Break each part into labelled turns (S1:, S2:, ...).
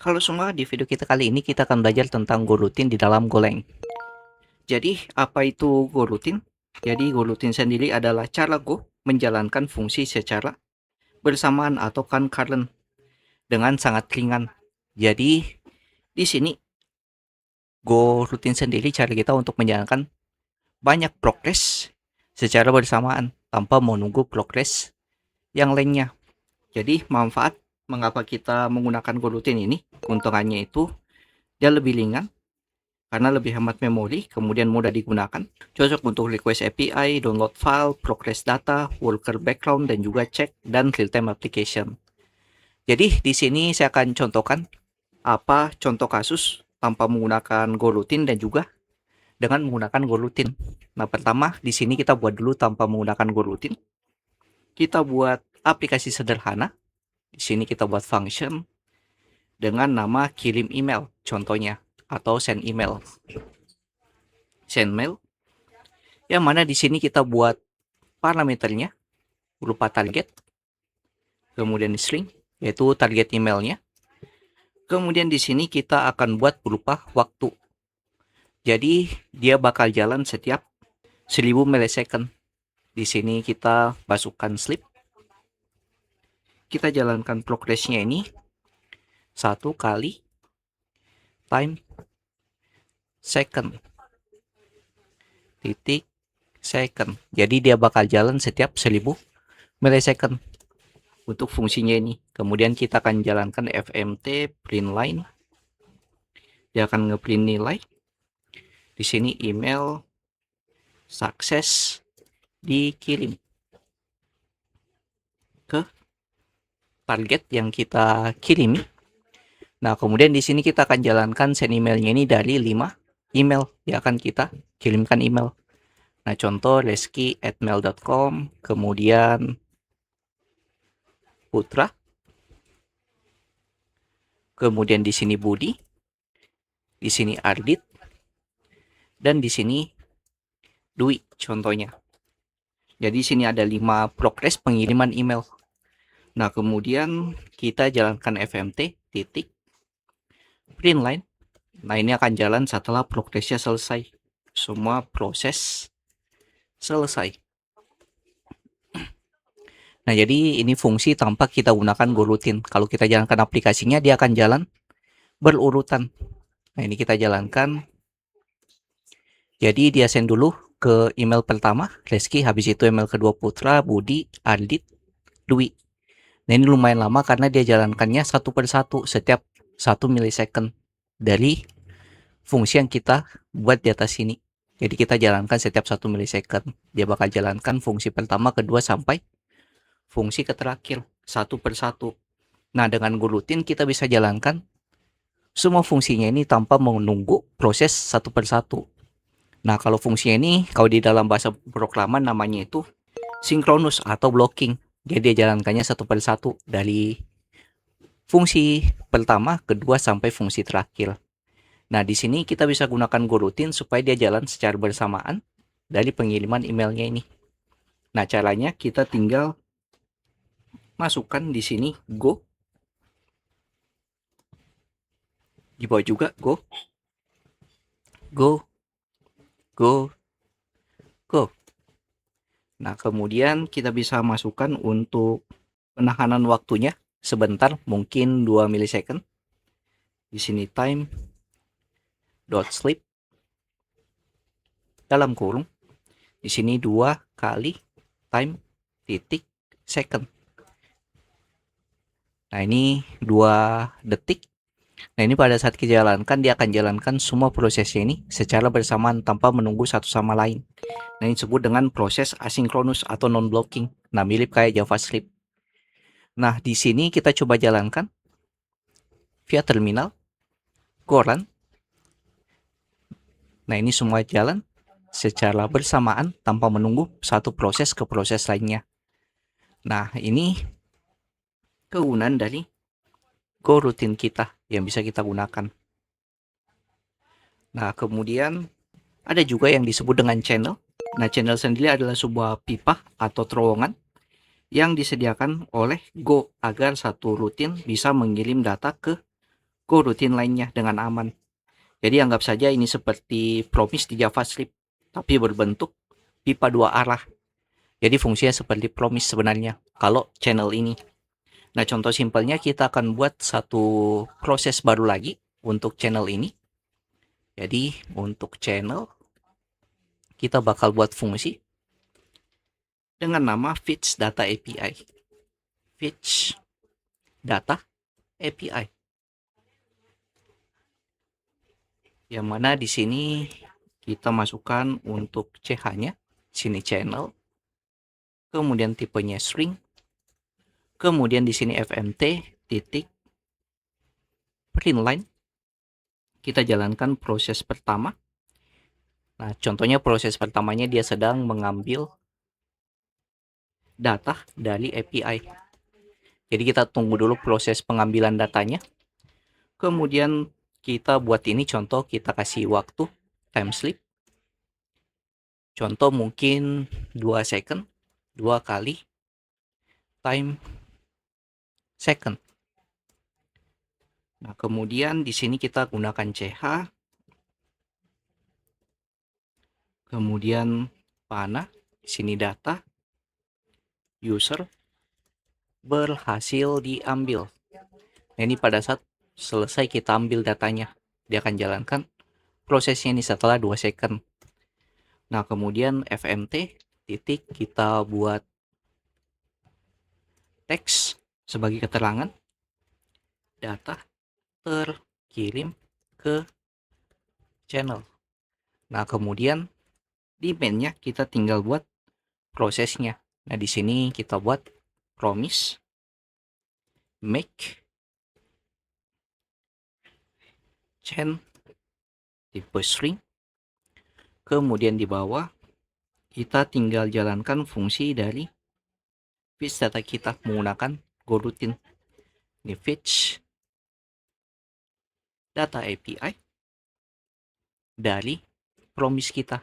S1: Halo semua, di video kita kali ini kita akan belajar tentang goroutine di dalam Golang. Jadi, apa itu goroutine? Jadi, goroutine sendiri adalah cara Go menjalankan fungsi secara bersamaan atau concurrent dengan sangat ringan. Jadi, di sini goroutine sendiri cara kita untuk menjalankan banyak progres secara bersamaan tanpa menunggu progres yang lainnya. Jadi, manfaat mengapa kita menggunakan goroutine ini, keuntungannya itu dia lebih ringan karena lebih hemat memori, kemudian mudah digunakan, cocok untuk request API, download file, progress data, worker background, dan juga cek dan real-time application. Jadi di sini saya akan contohkan apa contoh kasus tanpa menggunakan goroutine dan juga dengan menggunakan goroutine. Nah, pertama di sini kita buat dulu tanpa menggunakan goroutine. Kita buat aplikasi sederhana. Di sini kita buat function dengan nama kirim email, contohnya, atau send email. Send mail, yang mana di sini kita buat parameternya berupa target, kemudian string, yaitu target emailnya. Kemudian di sini kita akan buat berupa waktu. Jadi dia bakal jalan setiap 1000 millisecond. Di sini kita masukkan sleep. Kita jalankan progressnya ini 1 kali time second titik second. Jadi dia bakal jalan setiap 1000 millisecond untuk fungsinya ini. Kemudian kita akan jalankan fmt print line. Dia akan ngeprint nilai. Di sini email sukses dikirim ke target yang kita kirimi. Nah, kemudian di sini kita akan jalankan send emailnya ini dari 5 email yang akan kita kirimkan email. Nah, contoh reski@mail.com, kemudian Putra, kemudian di sini Budi, di sini Ardit, dan di sini Dwi contohnya. Jadi di sini ada 5 progres pengiriman email. Nah, kemudian kita jalankan fmt titik print line. Nah, ini akan jalan setelah progresnya selesai. Semua proses selesai. Nah, jadi ini fungsi tanpa kita gunakan goroutine. Kalau kita jalankan aplikasinya, dia akan jalan berurutan. Nah, ini kita jalankan. Jadi dia send dulu ke email pertama, Reski, habis itu email kedua Putra, Budi, Ardit, Dwi. Nah, ini lumayan lama karena dia jalankannya satu per satu setiap 1 millisecond dari fungsi yang kita buat di atas sini. Jadi kita jalankan setiap 1 millisecond. Dia bakal jalankan fungsi pertama, kedua, sampai fungsi terakhir satu per satu. Nah, dengan goroutine kita bisa jalankan semua fungsinya ini tanpa menunggu proses satu per satu. Nah, kalau fungsinya ini, kalau di dalam bahasa programan namanya itu sinkronus atau blocking. Jadi dia jalankannya satu per satu dari fungsi pertama, kedua, sampai fungsi terakhir. Nah, di sini kita bisa gunakan goroutine supaya dia jalan secara bersamaan dari pengiriman emailnya ini. Nah, caranya kita tinggal masukkan di sini go. Di bawah juga go. Go. Go. Go. Nah, kemudian kita bisa masukkan untuk penahanan waktunya sebentar, mungkin 2 millisecond. Di sini time dot sleep dalam kurung. Di sini 2 kali time titik second. Nah, ini 2 detik. Nah, ini pada saat kita jalankan, dia akan jalankan semua prosesnya ini secara bersamaan tanpa menunggu satu sama lain. Nah, ini disebut dengan proses asinkronus atau non-blocking. Nah, mirip kayak JavaScript. Nah, di sini kita coba jalankan via terminal, go run. Nah, ini semua jalan secara bersamaan tanpa menunggu satu proses ke proses lainnya. Nah, ini kegunaan dari goroutine kita yang bisa kita gunakan. Nah, kemudian ada juga yang disebut dengan channel. Nah, channel sendiri adalah sebuah pipa atau terowongan yang disediakan oleh Go agar satu rutin bisa mengirim data ke goroutine lainnya dengan aman. Jadi anggap saja ini seperti promise di JavaScript, tapi berbentuk pipa dua arah. Jadi fungsinya seperti promise sebenarnya kalau channel ini. Nah, contoh simpelnya kita akan buat satu proses baru lagi untuk channel ini. Jadi untuk channel kita bakal buat fungsi dengan nama fetch data API. Fetch data API. Yang mana di sini kita masukkan untuk CH-nya, sini channel, kemudian tipenya string, kemudian di sini fmt titik print line. Kita jalankan proses pertama. Nah, contohnya proses pertamanya dia sedang mengambil data dari API. Jadi kita tunggu dulu proses pengambilan datanya. Kemudian kita buat ini contoh, kita kasih waktu time sleep. Contoh mungkin 2 second, 2 kali time second. Nah, kemudian di sini kita gunakan CH. Kemudian panah, di sini data user berhasil diambil. Nah, ini pada saat selesai kita ambil datanya, dia akan jalankan prosesnya ini setelah 2 second. Nah, kemudian fmt titik kita buat teks sebagai keterangan data terkirim ke channel. Nah, kemudian di main-nya kita tinggal buat prosesnya. Nah, di sini kita buat promise make chain tipe string. Kemudian di bawah kita tinggal jalankan fungsi dari fetch data kita menggunakan goroutine. Ini fetch data API dari promise kita.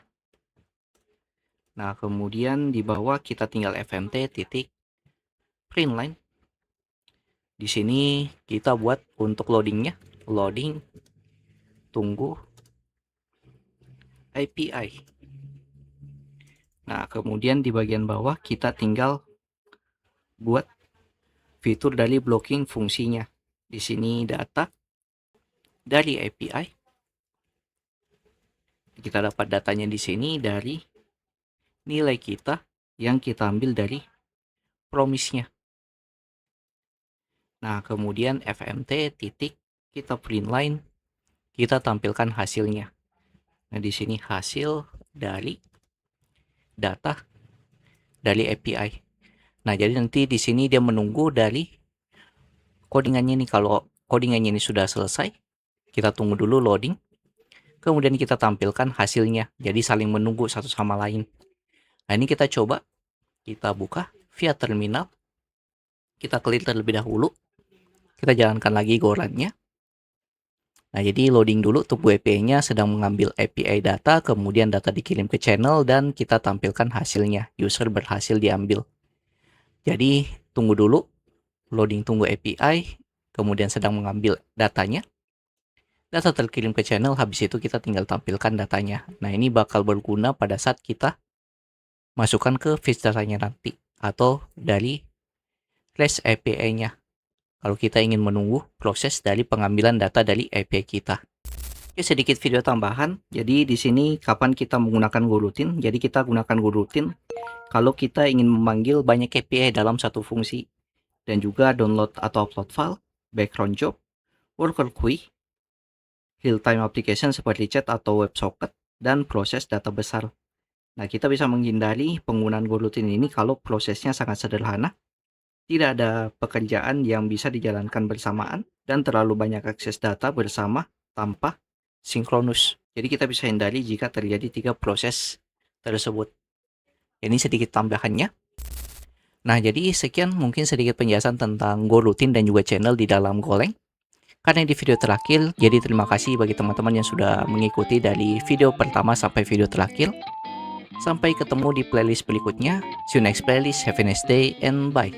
S1: Nah, kemudian di bawah kita tinggal fmt titik print line. Di sini kita buat untuk loadingnya, loading tunggu API. Nah, kemudian di bagian bawah kita tinggal buat fitur dari blocking fungsinya. Di sini data dari API. Kita dapat datanya di sini dari nilai kita yang kita ambil dari promise-nya. Nah, kemudian fmt titik kita print line, kita tampilkan hasilnya. Nah, di sini hasil dari data dari API. Nah, jadi nanti di sini dia menunggu dari codingannya nih. Kalau codingannya ini sudah selesai, kita tunggu dulu loading. Kemudian kita tampilkan hasilnya. Jadi saling menunggu satu sama lain. Nah, ini kita coba. Kita buka via terminal. Kita clear terlebih dahulu. Kita jalankan lagi gorannya. Nah, jadi loading dulu, tunggu API-nya sedang mengambil API data, kemudian data dikirim ke channel, dan kita tampilkan hasilnya. User berhasil diambil. Jadi, tunggu dulu, loading tunggu API, kemudian sedang mengambil datanya. Data terkirim ke channel, habis itu kita tinggal tampilkan datanya. Nah, ini bakal berguna pada saat kita masukkan ke fetch datanya nanti, atau dari REST API-nya. Kalau kita ingin menunggu proses dari pengambilan data dari API kita. Oke, sedikit video tambahan. Jadi di sini kapan kita menggunakan goroutine? Jadi kita gunakan goroutine kalau kita ingin memanggil banyak API dalam satu fungsi, dan juga download atau upload file, background job, worker queue, real-time application seperti chat atau WebSocket, dan proses data besar. Nah, kita bisa menghindari penggunaan goroutine ini kalau prosesnya sangat sederhana, tidak ada pekerjaan yang bisa dijalankan bersamaan, dan terlalu banyak akses data bersama tanpa sinkronus. Jadi kita bisa hindari jika terjadi 3 proses tersebut. Ini sedikit tambahannya. Nah, jadi sekian mungkin sedikit penjelasan tentang goroutine dan juga channel di dalam Golang. Karena di video terakhir, jadi terima kasih bagi teman-teman yang sudah mengikuti dari video pertama sampai video terakhir. Sampai ketemu di playlist berikutnya. See you next playlist. Have a nice day and bye.